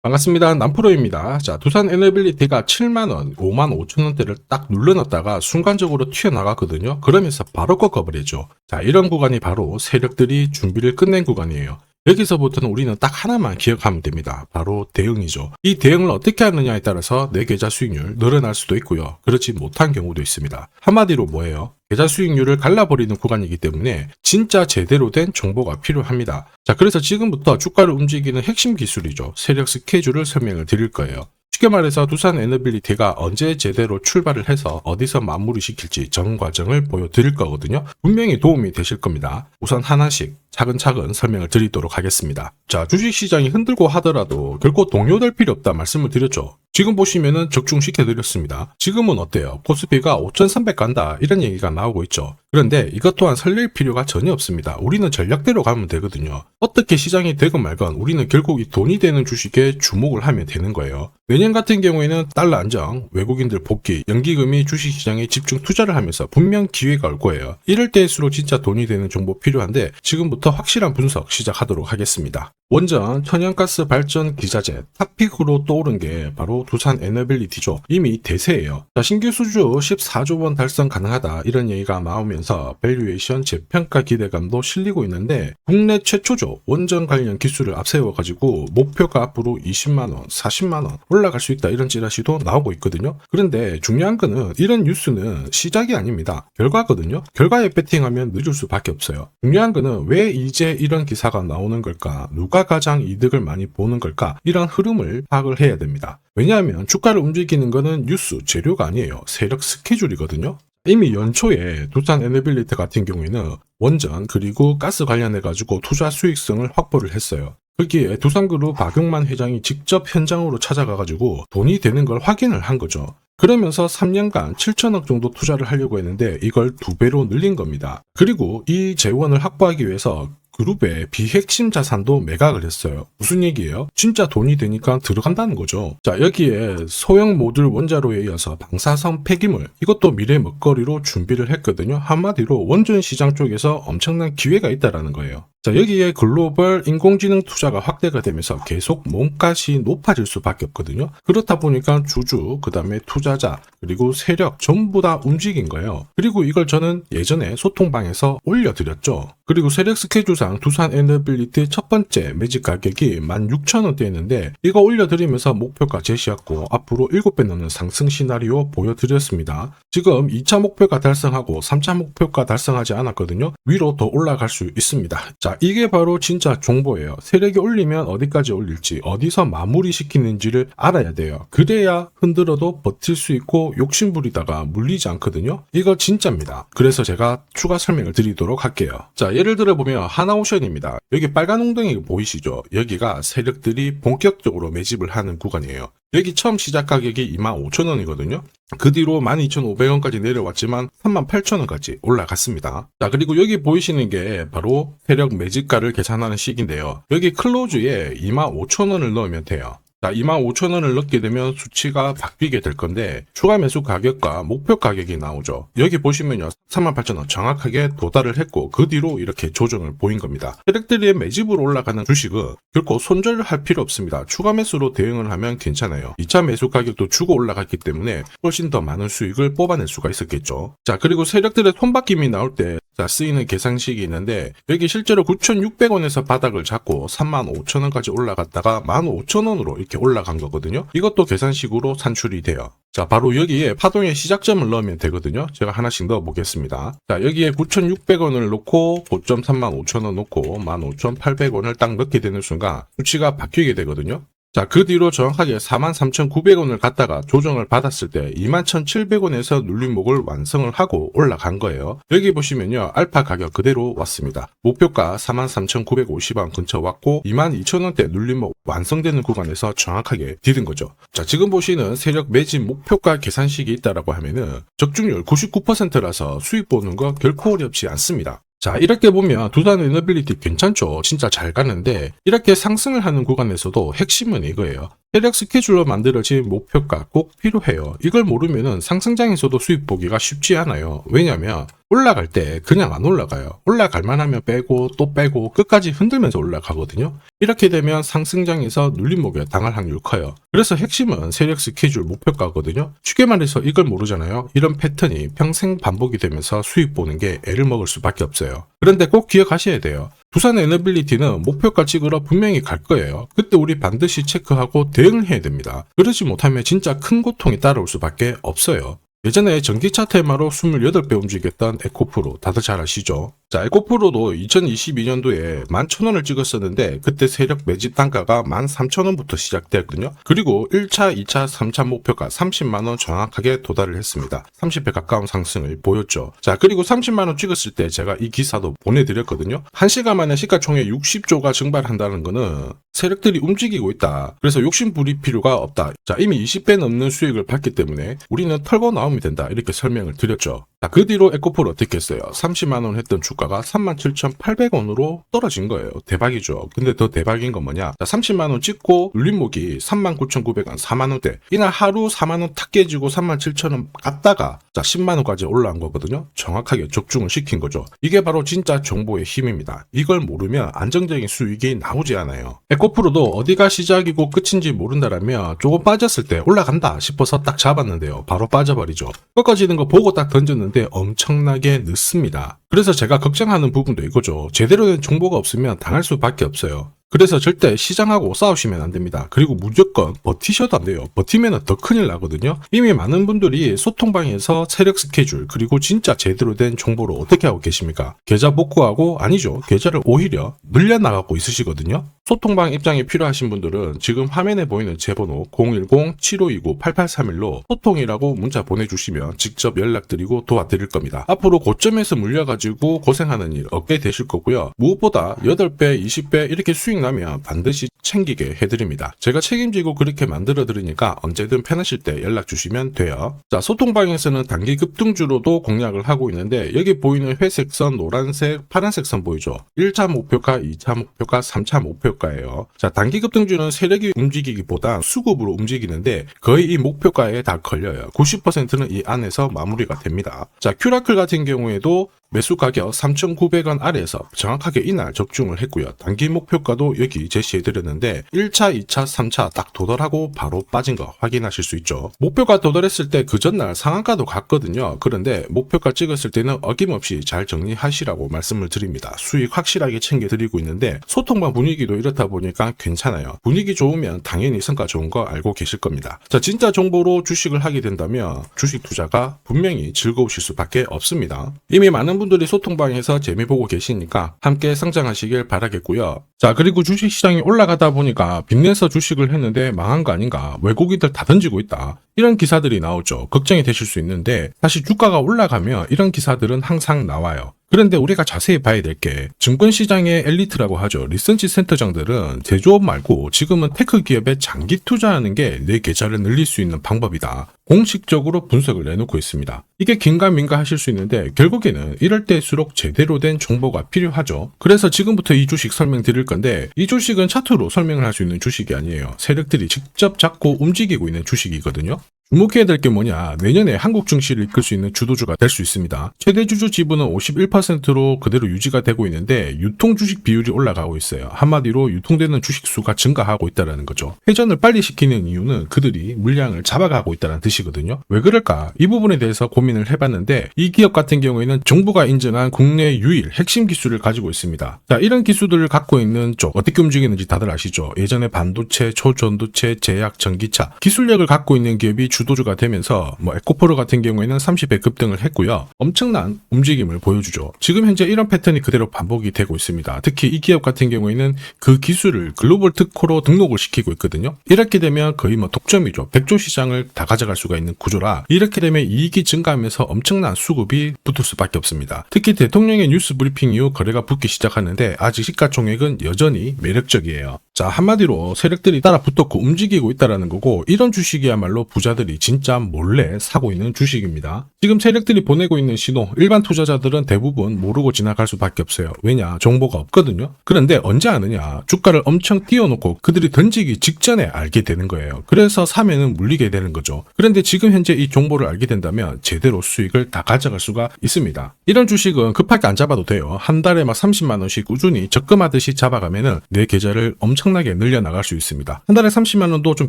반갑습니다. 남프로입니다. 자, 두산 에너빌리티가 7만원, 5만 5천원대를 딱 눌러놨다가 순간적으로 튀어나가거든요. 그러면서 바로 꺾어버리죠. 자, 이런 구간이 바로 세력들이 준비를 끝낸 구간이에요. 여기서부터는 우리는 딱 하나만 기억하면 됩니다. 바로 대응이죠. 이 대응을 어떻게 하느냐에 따라서 내 계좌 수익률 늘어날 수도 있고요. 그렇지 못한 경우도 있습니다. 한마디로 뭐예요? 계좌 수익률을 갈라버리는 구간이기 때문에 진짜 제대로 된 정보가 필요합니다. 자, 그래서 지금부터 주가를 움직이는 핵심 기술이죠. 세력 스케줄을 설명을 드릴 거예요. 쉽게 말해서 두산 에너빌리티가 언제 제대로 출발을 해서 어디서 마무리시킬지 전 과정을 보여드릴 거거든요. 분명히 도움이 되실 겁니다. 우선 하나씩 차근차근 설명을 드리도록 하겠습니다. 자, 주식시장이 흔들고 하더라도 결코 동요될 필요 없다 말씀을 드렸죠. 지금 보시면은 적중시켜 드렸습니다. 지금은 어때요? 코스피가 5,300 간다 이런 얘기가 나오고 있죠. 그런데 이것 또한 설렐 필요가 전혀 없습니다. 우리는 전략대로 가면 되거든요. 어떻게 시장이 되건 말건 우리는 결국 이 돈이 되는 주식에 주목을 하면 되는 거예요. 내년 같은 경우에는 달러 안정, 외국인들 복귀, 연기금이 주식시장에 집중 투자를 하면서 분명 기회가 올 거예요. 이럴 때일수록 진짜 돈이 되는 정보 필요한데 지금부터 확실한 분석 시작하도록 하겠습니다. 원전 천연가스 발전 기자재 탑픽으로 떠오른 게 바로 두산 에너빌리티죠. 이미 대세예요. 자, 신규 수주 14조 원 달성 가능하다 이런 얘기가 나오면서 밸류에이션 재평가 기대감도 실리고 있는데 국내 최초죠. 원전 관련 기술을 앞세워가지고 목표가 앞으로 20만원, 40만원 올라갈 수 있다 이런 찌라시도 나오고 있거든요. 그런데 중요한 거는 이런 뉴스는 시작이 아닙니다. 결과거든요. 결과에 배팅하면 늦을 수밖에 없어요. 중요한 거는 왜 이제 이런 기사가 나오는 걸까? 누가 가장 이득을 많이 보는 걸까? 이런 흐름을 파악을 해야 됩니다. 왜냐하면 주가를 움직이는 거는 뉴스, 재료가 아니에요. 세력 스케줄이거든요. 이미 연초에 두산 에너빌리티 같은 경우에는 원전 그리고 가스 관련해가지고 투자 수익성을 확보를 했어요. 거기에 두산그룹 박용만 회장이 직접 현장으로 찾아가가지고 돈이 되는 걸 확인을 한 거죠. 그러면서 3년간 7천억 정도 투자를 하려고 했는데 이걸 2배로 늘린 겁니다. 그리고 이 재원을 확보하기 위해서 그룹의 비핵심 자산도 매각을 했어요. 무슨 얘기예요? 진짜 돈이 되니까 들어간다는 거죠. 자, 여기에 소형 모듈 원자로에 이어서 방사선 폐기물 이것도 미래 먹거리로 준비를 했거든요. 한마디로 원전 시장 쪽에서 엄청난 기회가 있다라는 거예요. 자, 여기에 글로벌 인공지능 투자가 확대가 되면서 계속 몸값이 높아질 수밖에 없거든요. 그렇다 보니까 주주, 그 다음에 투자자, 그리고 세력 전부 다 움직인 거예요. 그리고 이걸 저는 예전에 소통방에서 올려드렸죠. 그리고 세력 스케줄상 두산 에너빌리티 첫 번째 매직 가격이 16,000원대였는데 이거 올려드리면서 목표가 제시했고 앞으로 7배 넘는 상승 시나리오 보여드렸습니다. 지금 2차 목표가 달성하고 3차 목표가 달성하지 않았거든요. 위로 더 올라갈 수 있습니다. 자, 이게 바로 진짜 정보예요. 세력이 올리면 어디까지 올릴지, 어디서 마무리 시키는지를 알아야 돼요. 그래야 흔들어도 버틸 수 있고 욕심부리다가 물리지 않거든요. 이거 진짜입니다. 그래서 제가 추가 설명을 드리도록 할게요. 자, 예를 들어 보면 하나오션입니다. 여기 빨간 웅덩이 보이시죠? 여기가 세력들이 본격적으로 매집을 하는 구간이에요. 여기 처음 시작 가격이 25,000원이거든요. 그 뒤로 12,500원까지 내려왔지만 38,000원까지 올라갔습니다. 자, 그리고 여기 보이시는 게 바로 세력 매집가를 계산하는 식인데요. 여기 클로즈에 25,000원을 넣으면 돼요. 자, 25,000원을 넣게 되면 수치가 바뀌게 될 건데 추가 매수 가격과 목표 가격이 나오죠. 여기 보시면요. 38,000원 정확하게 도달을 했고 그 뒤로 이렇게 조정을 보인 겁니다. 세력들이 매집으로 올라가는 주식은 결코 손절할 필요 없습니다. 추가 매수로 대응을 하면 괜찮아요. 2차 매수 가격도 주고 올라갔기 때문에 훨씬 더 많은 수익을 뽑아낼 수가 있었겠죠. 자, 그리고 세력들의 손바뀜이 나올 때 쓰이는 계산식이 있는데 여기 실제로 9,600원에서 바닥을 잡고 35,000원까지 올라갔다가 15,000원으로 이렇게 올라간 거거든요. 이것도 계산식으로 산출이 돼요. 자, 바로 여기에 파동의 시작점을 넣으면 되거든요. 제가 하나씩 넣어 보겠습니다. 자, 여기에 9,600원을 놓고 고점 35,000원 놓고 15,800원을 딱 넣게 되는 순간 수치가 바뀌게 되거든요. 자, 그 뒤로 정확하게 43,900원을 갖다가 조정을 받았을 때 21,700원에서 눌림목을 완성을 하고 올라간 거예요. 여기 보시면요. 알파 가격 그대로 왔습니다. 목표가 43,950원 근처 왔고 22,000원대 눌림목 완성되는 구간에서 정확하게 디딘 거죠. 자, 지금 보시는 세력 매집 목표가 계산식이 있다라고 하면은 적중률 99%라서 수익 보는 거 결코 어렵지 않습니다. 자, 이렇게 보면 두산 에너빌리티 괜찮죠? 진짜 잘 가는데 이렇게 상승을 하는 구간에서도 핵심은 이거예요. 세력 스케줄로 만들어진 목표가 꼭 필요해요. 이걸 모르면은 상승장에서도 수익 보기가 쉽지 않아요. 왜냐면 올라갈 때 그냥 안 올라가요. 올라갈 만하면 빼고 또 빼고 끝까지 흔들면서 올라가거든요. 이렇게 되면 상승장에서 눌림목에 당할 확률이 커요. 그래서 핵심은 세력 스케줄 목표가거든요. 쉽게 말해서 이걸 모르잖아요. 이런 패턴이 평생 반복이 되면서 수익 보는 게 애를 먹을 수밖에 없어요. 그런데 꼭 기억하셔야 돼요. 두산 에너빌리티는 목표가 찍으러 분명히 갈 거예요. 그때 우리 반드시 체크하고 대응을 해야 됩니다. 그러지 못하면 진짜 큰 고통이 따라올 수밖에 없어요. 예전에 전기차 테마로 28배 움직였던 에코프로 다들 잘 아시죠? 자, 에코프로도 2022년도에 11,000원을 찍었었는데 그때 세력 매집 단가가 13,000원부터 시작되었거든요. 그리고 1차, 2차, 3차 목표가 30만원 정확하게 도달을 했습니다. 30배 가까운 상승을 보였죠. 자, 그리고 30만원 찍었을 때 제가 이 기사도 보내드렸거든요. 1시간 만에 시가총액 60조가 증발한다는 거는 세력들이 움직이고 있다. 그래서 욕심 부릴 필요가 없다. 자, 이미 20배 넘는 수익을 봤기 때문에 우리는 털고 나오면 된다. 이렇게 설명을 드렸죠. 자, 그 뒤로 에코프로 어떻게 했어요? 30만원 했던 주가가 37,800원으로 떨어진 거예요. 대박이죠. 근데 더 대박인 건 뭐냐? 자, 30만원 찍고 눌림목이 39,900원, 4만원대. 이날 하루 4만원 탁 깨지고 37,000원 갔다가 자, 10만원까지 올라온 거거든요. 정확하게 적중을 시킨 거죠. 이게 바로 진짜 정보의 힘입니다. 이걸 모르면 안정적인 수익이 나오지 않아요. 에코프로도 어디가 시작이고 끝인지 모른다라면 조금 빠졌을 때 올라간다 싶어서 딱 잡았는데요. 바로 빠져버리죠. 꺾어지는 거 보고 딱 던졌는데 엄청나게 늦습니다. 그래서 제가 걱정하는 부분도 이거죠. 제대로 된 정보가 없으면 당할 수밖에 없어요. 그래서 절대 시장하고 싸우시면 안 됩니다. 그리고 무조건 버티셔도 안 돼요. 버티면 더 큰일 나거든요. 이미 많은 분들이 소통방에서 세력 스케줄 그리고 진짜 제대로 된 정보를 어떻게 하고 계십니까? 계좌 복구하고 아니죠. 계좌를 오히려 늘려나가고 있으시거든요. 소통방 입장이 필요하신 분들은 지금 화면에 보이는 제 번호 010-7529-8831로 소통이라고 문자 보내주시면 직접 연락드리고 도와드릴 겁니다. 앞으로 고점에서 물려가지고 고생하는 일 없게 되실 거고요. 무엇보다 8배, 20배 이렇게 수익 나면 반드시 챙기게 해드립니다. 제가 책임지고 그렇게 만들어 드리니까 언제든 편하실 때 연락 주시면 돼요. 자, 소통방에서는 단기 급등주로도 공략을 하고 있는데 여기 보이는 회색 선, 노란색, 파란색 선 보이죠? 1차 목표가, 2차 목표가, 3차 목표가예요. 자, 단기 급등주는 세력이 움직이기보다 수급으로 움직이는데 거의 이 목표가에 다 걸려요. 90%는 이 안에서 마무리가 됩니다. 자, 큐라클 같은 경우에도 매수 가격 3,900원 아래에서 정확하게 이날 적중을 했고요. 단기 목표가도 여기 제시해드렸는데 1차, 2차, 3차 딱 도달하고 바로 빠진 거 확인하실 수 있죠. 목표가 도달했을 때 그 전날 상한가도 갔거든요. 그런데 목표가 찍었을 때는 어김없이 잘 정리하시라고 말씀을 드립니다. 수익 확실하게 챙겨드리고 있는데 소통방 분위기도 이렇다 보니까 괜찮아요. 분위기 좋으면 당연히 성과 좋은 거 알고 계실 겁니다. 자, 진짜 정보로 주식을 하게 된다면 주식 투자가 분명히 즐거우실 수밖에 없습니다. 이미 많은 분들이 소통방에서 재미 보고 계시니까 함께 성장하시길 바라겠고요. 자, 그리고 주식시장이 올라가다 보니까 빚내서 주식을 했는데 망한 거 아닌가, 외국인들 다 던지고 있다, 이런 기사들이 나오죠. 걱정이 되실 수 있는데 사실 주가가 올라가면 이런 기사들은 항상 나와요. 그런데 우리가 자세히 봐야 될 게 증권시장의 엘리트라고 하죠. 리서치 센터장들은 제조업 말고 지금은 테크 기업에 장기 투자하는 게 내 계좌를 늘릴 수 있는 방법이다. 공식적으로 분석을 내놓고 있습니다. 이게 긴가민가 하실 수 있는데 결국에는 이럴 때일수록 제대로 된 정보가 필요하죠. 그래서 지금부터 이 주식 설명드릴 건데 이 주식은 차트로 설명을 할 수 있는 주식이 아니에요. 세력들이 직접 잡고 움직이고 있는 주식이거든요. 주목해야 될 게 뭐냐, 내년에 한국 증시를 이끌 수 있는 주도주가 될 수 있습니다. 최대 주주 지분은 51%로 그대로 유지가 되고 있는데 유통 주식 비율이 올라가고 있어요. 한마디로 유통되는 주식 수가 증가하고 있다는 거죠. 회전을 빨리 시키는 이유는 그들이 물량을 잡아가고 있다는 뜻이거든요. 왜 그럴까? 이 부분에 대해서 고민을 해봤는데 이 기업 같은 경우에는 정부가 인정한 국내 유일 핵심 기술을 가지고 있습니다. 자, 이런 기술들을 갖고 있는 쪽 어떻게 움직이는지 다들 아시죠? 예전에 반도체, 초전도체, 제약, 전기차 기술력을 갖고 있는 기업이 주도주가 되면서 에코프로 같은 경우에는 30배 급등을 했고요. 엄청난 움직임을 보여주죠. 지금 현재 이런 패턴이 그대로 반복이 되고 있습니다. 특히 이 기업 같은 경우에는 그 기술을 글로벌 특허로 등록을 시키고 있거든요. 이렇게 되면 거의 독점이죠. 100조 시장을 다 가져갈 수가 있는 구조라 이렇게 되면 이익이 증가하면서 엄청난 수급이 붙을 수밖에 없습니다. 특히 대통령의 뉴스 브리핑 이후 거래가 붙기 시작하는데 아직 시가총액은 여전히 매력적이에요. 자, 한마디로 세력들이 따라 붙었고 움직이고 있다라는 거고, 이런 주식이야말로 부자들이 진짜 몰래 사고 있는 주식입니다. 지금 세력들이 보내고 있는 신호, 일반 투자자들은 대부분 모르고 지나갈 수밖에 없어요. 왜냐? 정보가 없거든요. 그런데 언제 아느냐? 주가를 엄청 띄워놓고 그들이 던지기 직전에 알게 되는 거예요. 그래서 사면은 물리게 되는 거죠. 그런데 지금 현재 이 정보를 알게 된다면 제대로 수익을 다 가져갈 수가 있습니다. 이런 주식은 급하게 안 잡아도 돼요. 한 달에 막 30만 원씩 꾸준히 적금하듯이 잡아가면은 내 계좌를 엄청나게 늘려나갈 수 있습니다. 한 달에 30만 원도 좀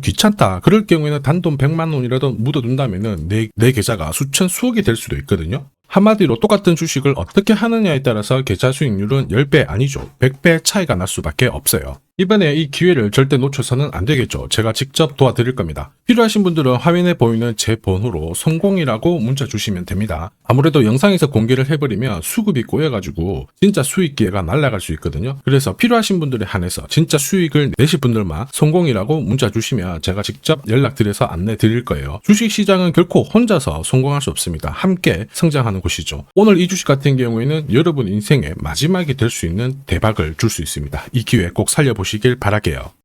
귀찮다. 그럴 경우에는 단돈 100만 원이라도 묻어둔다면은 내 계좌가 수천 수억이 될 수도 있거든요. 한마디로 똑같은 주식을 어떻게 하느냐에 따라서 계좌 수익률은 10배 아니죠. 100배 차이가 날 수밖에 없어요. 이번에 이 기회를 절대 놓쳐서는 안 되겠죠. 제가 직접 도와드릴 겁니다. 필요하신 분들은 화면에 보이는 제 번호로 성공이라고 문자 주시면 됩니다. 아무래도 영상에서 공개를 해버리면 수급이 꼬여가지고 진짜 수익 기회가 날아갈 수 있거든요. 그래서 필요하신 분들에 한해서 진짜 수익을 내실 분들만 성공이라고 문자 주시면 제가 직접 연락드려서 안내 드릴 거예요. 주식시장은 결코 혼자서 성공할 수 없습니다. 함께 성장하는 곳이죠. 오늘 이 주식 같은 경우에는 여러분 인생의 마지막이 될 수 있는 대박을 줄 수 있습니다. 이 기회 꼭 살려보시길 바랄게요.